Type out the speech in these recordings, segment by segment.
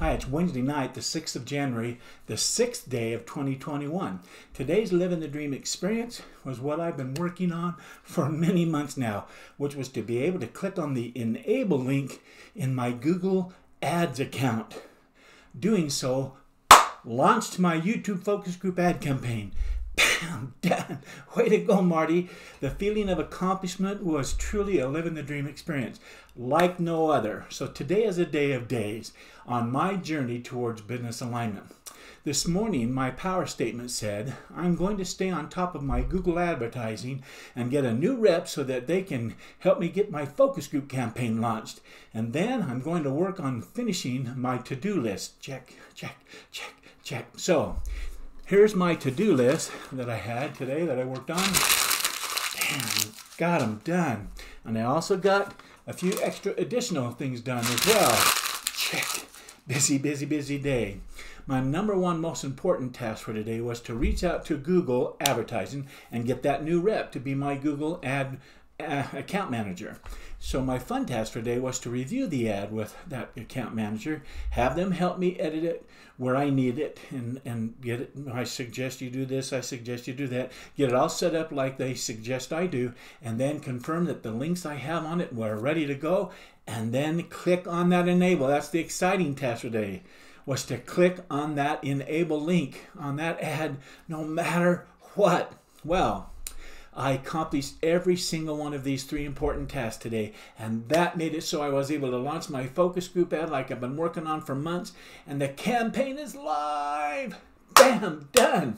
Hi, it's Wednesday night, the 6th of January, the 6th day of 2021. Today's Living the Dream experience was what I've been working on for many months now, which was to be able to click on the Enable link in my Google Ads account. Doing so launched my YouTube focus group ad campaign. Bam, done. Way to go, Marty. The feeling of accomplishment was truly a living the dream experience like no other. So today is a day of days on my journey towards business alignment. This morning, my power statement said, I'm going to stay on top of my Google advertising and get a new rep so that they can help me get my focus group campaign launched. And then I'm going to work on finishing my to-do list. Check, check, check, check. So here's my to-do list that I had today that I worked on. Damn, got them done. And I also got a few extra additional things done as well. Check. Busy, busy, busy day. My number one most important task for today was to reach out to Google Advertising and get that new rep to be my Google Ad account manager. So my fun task for today was to review the ad with that account manager, have them help me edit it where I need it, and get it. I suggest you do this, I suggest you do that, get it all set up like they suggest I do, and then confirm that the links I have on it were ready to go, and then click on that enable. That's the exciting task today, was to click on that enable link on that ad no matter what. Well, I accomplished every single one of these three important tasks today, and that made it so I was able to launch my focus group ad like I've been working on for months, and the campaign is live. Bam, done.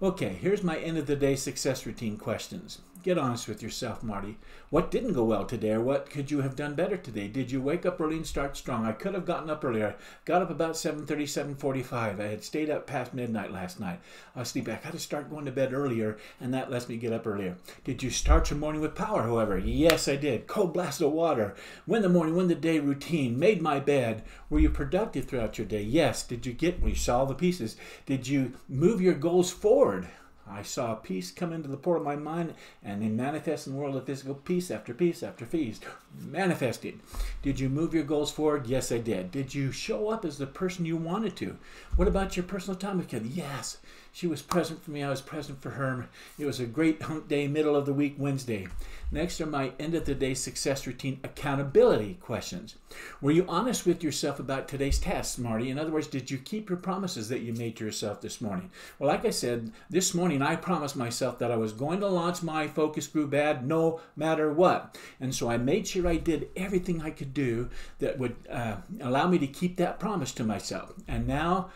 Okay, here's my end of the day success routine questions. Get honest with yourself, Marty. What didn't go well today, or what could you have done better today? Did you wake up early and start strong? I could have gotten up earlier. Got up about 7:30, 7:45. I had stayed up past midnight last night. I was sleeping. I got to start going to bed earlier, and that lets me get up earlier. Did you start your morning with power, however? Yes, I did. Cold blast of water. Win the morning, win the day routine. Made my bed. Were you productive throughout your day? Yes. Did you saw the pieces? Did you move your goals forward? I saw a piece come into the port of my mind and then manifest in the world of physical piece after piece after piece. Manifested. Did you move your goals forward? Yes, I did. Did you show up as the person you wanted to? What about your personal time with Kelly? Yes. She was present for me. I was present for her. It was a great hump day, middle of the week, Wednesday. Next are my end of the day success routine accountability questions. Were you honest with yourself about today's tasks, Marty? In other words, did you keep your promises that you made to yourself this morning? Well, like I said, this morning I promised myself that I was going to launch my focus group ad no matter what. And so I made sure I did everything I could do that would allow me to keep that promise to myself. And now,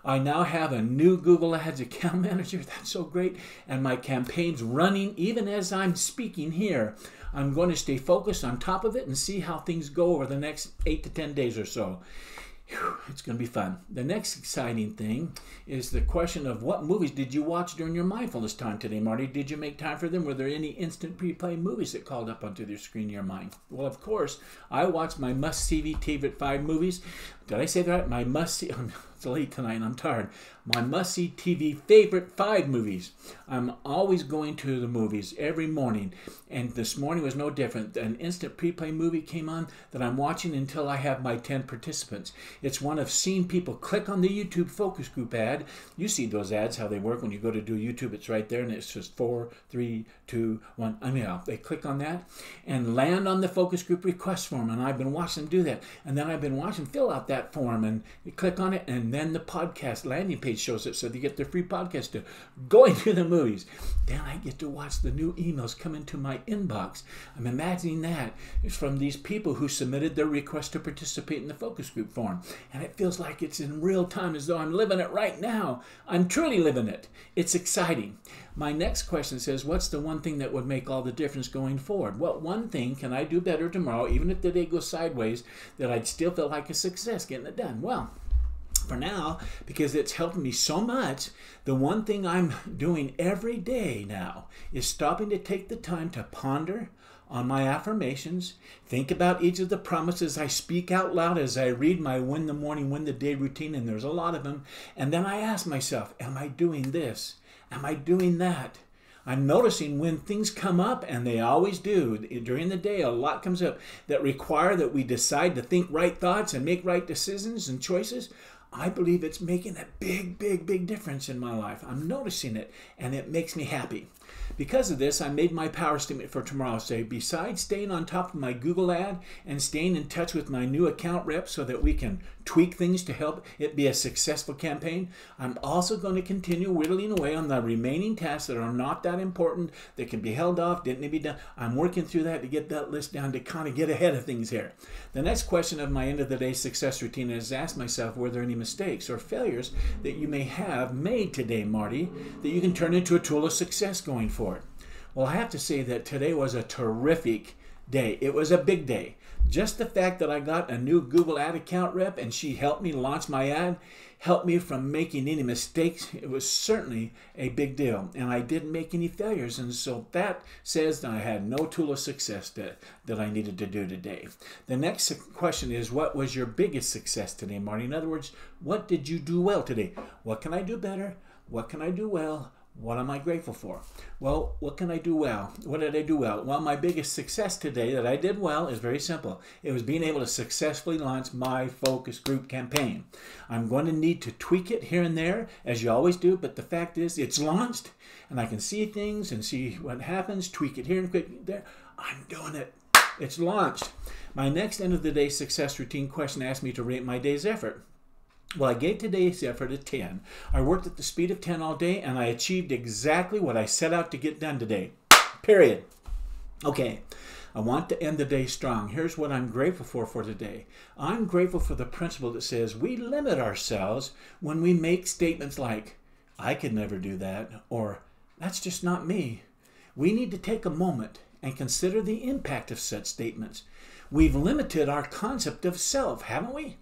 I now have a new Google Ads account manager. That's so great. And my campaign's running even as I'm speaking here. I'm going to stay focused on top of it and see how things go over the next 8 to 10 days or so. Whew, it's going to be fun. The next exciting thing is the question of what movies did you watch during your mindfulness time today, Marty? Did you make time for them? Were there any instant replay movies that called up onto the screen in your mind? Well, of course, I watched my must-see favorite 5 movies. Did I say that? My must-see... It's late tonight and I'm tired. My must-see TV favorite 5 movies. I'm always going to the movies every morning, and this morning was no different. An instant pre-play movie came on that I'm watching until I have my 10 participants. It's one of seeing people click on the YouTube focus group ad. You see those ads, how they work when you go to do YouTube. It's right there, and it's just 4, 3, 2, 1. I mean, they click on that and land on the focus group request form, and I've been watching them do that. And then I've been watching fill out that form, and you click on it, and then the podcast landing page shows it so they get their free podcast to go into the movies. Then I get to watch the new emails come into my inbox. I'm imagining that it's from these people who submitted their request to participate in the focus group form. And it feels like it's in real time, as though I'm living it right now. I'm truly living it. It's exciting. My next question says, what's the one thing that would make all the difference going forward? What one thing can I do better tomorrow, even if the day goes sideways, that I'd still feel like a success getting it done? Well, for now, because it's helped me so much, the one thing I'm doing every day now is stopping to take the time to ponder on my affirmations, think about each of the promises I speak out loud as I read my win the morning, win the day routine, and there's a lot of them, and then I ask myself, am I doing this? Am I doing that? I'm noticing when things come up, and they always do during the day, a lot comes up that require that we decide to think right thoughts and make right decisions and choices. I believe it's making a big, big, big difference in my life. I'm noticing it, and it makes me happy. Because of this, I made my power statement for tomorrow. Say, besides staying on top of my Google ad and staying in touch with my new account rep so that we can tweak things to help it be a successful campaign, I'm also going to continue whittling away on the remaining tasks that are not that important, that can be held off, didn't need to be done. I'm working through that to get that list down to kind of get ahead of things here. The next question of my end of the day success routine is ask myself, were there any mistakes or failures that you may have made today, Marty, that you can turn into a tool of success going forward? Well, I have to say that today was a terrific day. It was a big day. Just the fact that I got a new Google ad account rep and she helped me launch my ad, helped me from making any mistakes. It was certainly a big deal. And I didn't make any failures. And so that says that I had no tool of success that I needed to do today. The next question is, what was your biggest success today, Marty? In other words, what did you do well today? What can I do better? What can I do well? What am I grateful for? Well, what can I do well? What did I do well? Well, my biggest success today that I did well is very simple. It was being able to successfully launch my focus group campaign. I'm going to need to tweak it here and there, as you always do, but the fact is it's launched, and I can see things and see what happens, tweak it here and tweak it there. I'm doing it. It's launched. My next end of the day success routine question asked me to rate my day's effort. Well, I gave today's effort a 10. I worked at the speed of 10 all day, and I achieved exactly what I set out to get done today. Period. Okay, I want to end the day strong. Here's what I'm grateful for today. I'm grateful for the principle that says we limit ourselves when we make statements like, I could never do that, or that's just not me. We need to take a moment and consider the impact of such statements. We've limited our concept of self, haven't we?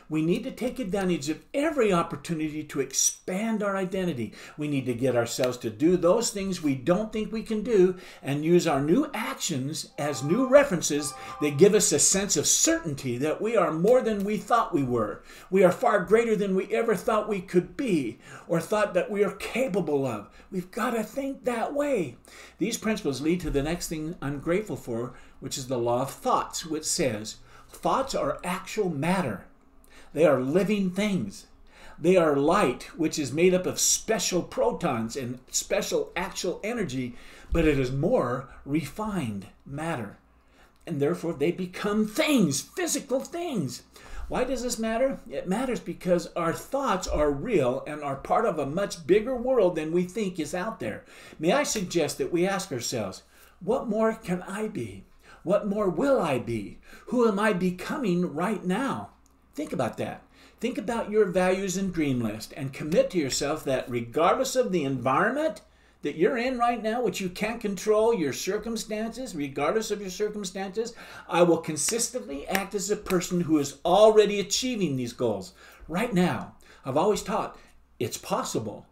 We need to take advantage of every opportunity to expand our identity. We need to get ourselves to do those things we don't think we can do and use our new actions as new references that give us a sense of certainty that we are more than we thought we were. We are far greater than we ever thought we could be or thought that we are capable of. We've got to think that way. These principles lead to the next thing I'm grateful for, which is the law of thoughts, which says thoughts are actual matter. They are living things. They are light, which is made up of special protons and special actual energy, but it is more refined matter. And therefore, they become things, physical things. Why does this matter? It matters because our thoughts are real and are part of a much bigger world than we think is out there. May I suggest that we ask ourselves, what more can I be? What more will I be? Who am I becoming right now? Think about that. Think about your values and dream list and commit to yourself that regardless of the environment that you're in right now, which you can't control, your circumstances, regardless of your circumstances, I will consistently act as a person who is already achieving these goals. Right now, I've always taught it's possible.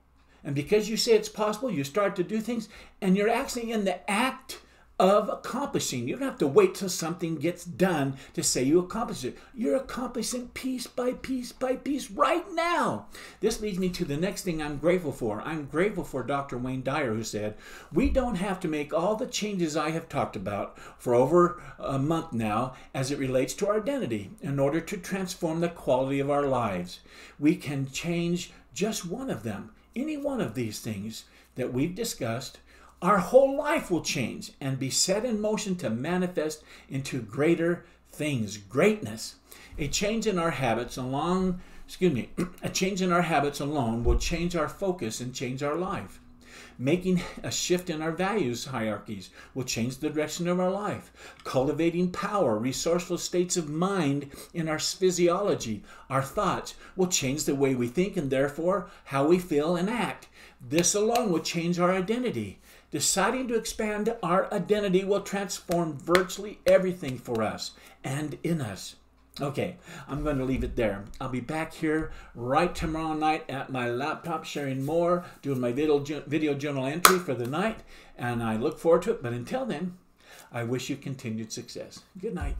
And because you say it's possible, you start to do things, and you're actually in the act of accomplishing. You don't have to wait till something gets done to say you accomplished it. You're accomplishing piece by piece by piece right now. This leads me to the next thing I'm grateful for. I'm grateful for Dr. Wayne Dyer, who said, we don't have to make all the changes I have talked about for over a month now as it relates to our identity in order to transform the quality of our lives. We can change just one of them, any one of these things that we've discussed. Our whole life will change and be set in motion to manifest into greater things, greatness. A change in our habits alone will change our focus and change our life. Making a shift in our values hierarchies will change the direction of our life. Cultivating power, resourceful states of mind in our physiology, our thoughts, will change the way we think and therefore how we feel and act. This alone will change our identity. Deciding to expand our identity will transform virtually everything for us and in us. Okay, I'm going to leave it there. I'll be back here right tomorrow night at my laptop sharing more, doing my video journal entry for the night, and I look forward to it. But until then, I wish you continued success. Good night.